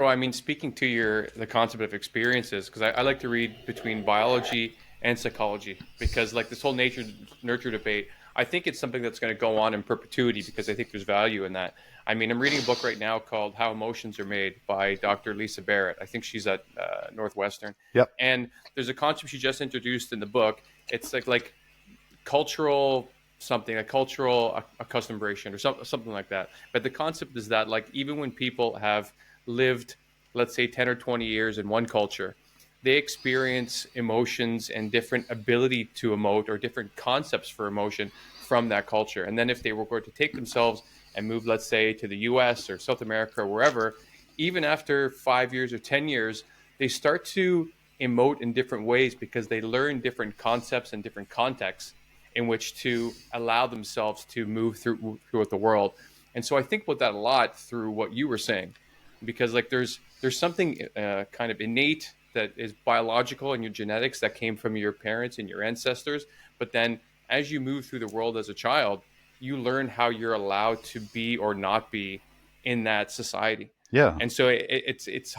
Well, I mean, speaking to the concept of experiences, because I like to read between biology and psychology, because like this whole nature nurture debate, I think it's something that's going to go on in perpetuity because I think there's value in that. I mean, I'm reading a book right now called How Emotions Are Made by Dr. Lisa Barrett. I think she's at Northwestern, Yep. and there's a concept she just introduced in the book. It's like cultural something, a cultural accustomation or something like that. But the concept is that like even when people have lived, let's say 10 or 20 years in one culture, they experience emotions and different ability to emote or different concepts for emotion from that culture. And then if they were going to take themselves and move, let's say, to the US or South America or wherever, even after 5 years or 10 years, they start to emote in different ways because they learn different concepts and different contexts in which to allow themselves to move throughout the world. And so I think about that a lot through what you were saying, because like there's something kind of innate that is biological in your genetics that came from your parents and your ancestors. But then as you move through the world as a child, you learn how you're allowed to be or not be in that society. Yeah. And so it's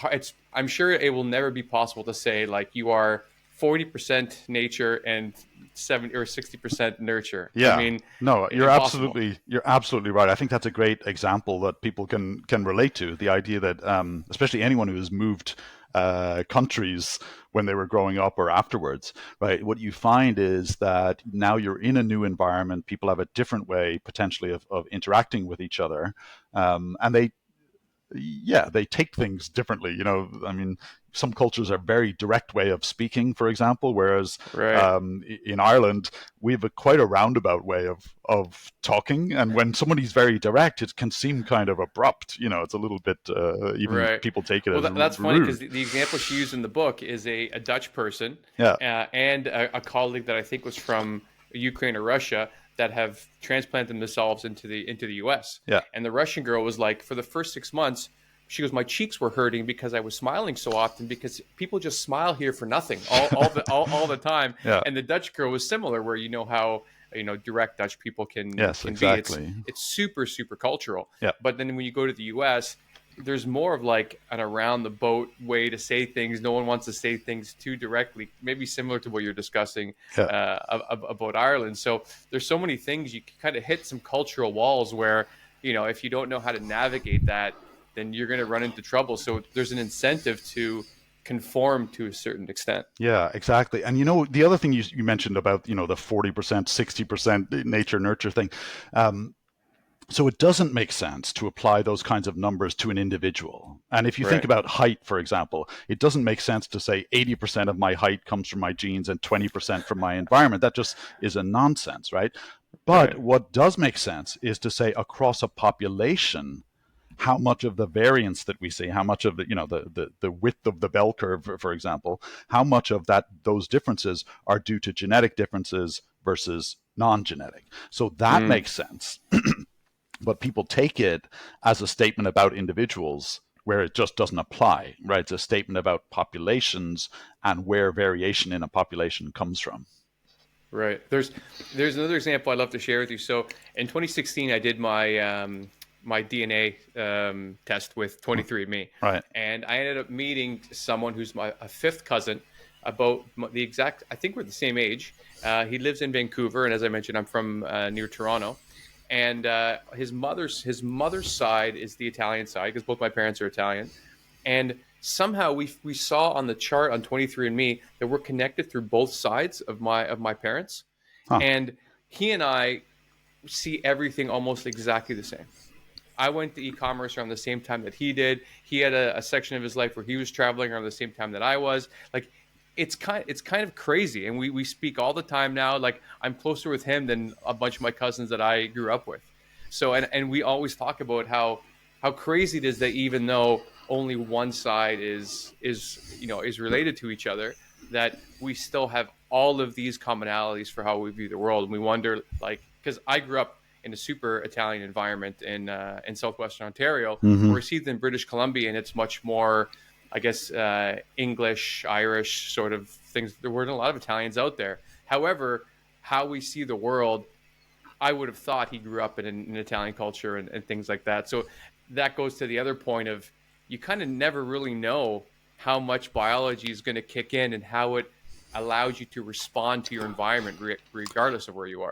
I'm sure it will never be possible to say like you are 40% nature and 70 or 60% nurture. I Yeah. mean, No, impossible. you're absolutely right. I think that's a great example that people can relate to. The idea that especially anyone who has moved countries when they were growing up or afterwards, right? What you find is that now you're in a new environment. People have a different way potentially of interacting with each other, and they take things differently. I mean, some cultures are very direct way of speaking, for example, whereas Right. in Ireland we have quite a roundabout way of talking, and when somebody's very direct, it can seem kind of abrupt. It's a little bit even Right. people take it Well, as that's funny because rude. the example she used in the book is a Dutch person Yeah, and a colleague that I think was from Ukraine or Russia that have transplanted themselves into the U.S. yeah, And the Russian girl was like, for the first 6 months, she goes, my cheeks were hurting because I was smiling so often because people just smile here for nothing all the time. yeah, And the Dutch girl was similar, where you know how direct Dutch people yes, can be. It's exactly. it's super cultural. Yeah, But then when you go to the U.S., there's more of like an around the boat way to say things. No one wants to say things too directly, maybe similar to what you're discussing yeah. about Ireland. So there's so many things you kind of hit some cultural walls where, if you don't know how to navigate that, then you're going to run into trouble. So there's an incentive to conform to a certain extent. Yeah, exactly. And the other thing you mentioned about, the 40%, 60% nature nurture thing. Um, So it doesn't make sense to apply those kinds of numbers to an individual. And if you think Right. about height, for example, it doesn't make sense to say 80% of my height comes from my genes and 20% from my environment. That just is a nonsense, right? But Right. what does make sense is to say across a population, how much of the variance that we see, how much of the width of the bell curve, for example, how much of those differences are due to genetic differences versus non-genetic. So that Mm. makes sense. But people take it as a statement about individuals where it just doesn't apply, right? It's a statement about populations and where variation in a population comes from. Right. There's another example I'd love to share with you. So in 2016, I did my DNA test with 23andMe, Right. and I ended up meeting someone who's a fifth cousin, about the exact. I think we're the same age. He lives in Vancouver, and as I mentioned, I'm from near Toronto. And his mother's side is the Italian side because both my parents are Italian, and somehow we saw on the chart on 23andMe that we're connected through both sides of my parents, Huh. and he and I see everything almost exactly the same. I went to e-commerce around the same time that he did. He had a section of his life where he was traveling around the same time that I was. Like it's kind of crazy, and we speak all the time now. Like I'm closer with him than a bunch of my cousins that I grew up with. So and we always talk about how crazy it is that even though only one side is related to each other, that we still have all of these commonalities for how we view the world. And we wonder, like, because I grew up in a super Italian environment in southwestern Ontario, Mm-hmm. whereas he's in British Columbia, and it's much more, I guess, English, Irish sort of things. There weren't a lot of Italians out there. However, how we see the world, I would have thought he grew up in an Italian culture and things like that. So that goes to the other point of, you kind of never really know how much biology is going to kick in and how it allows you to respond to your environment regardless of where you are.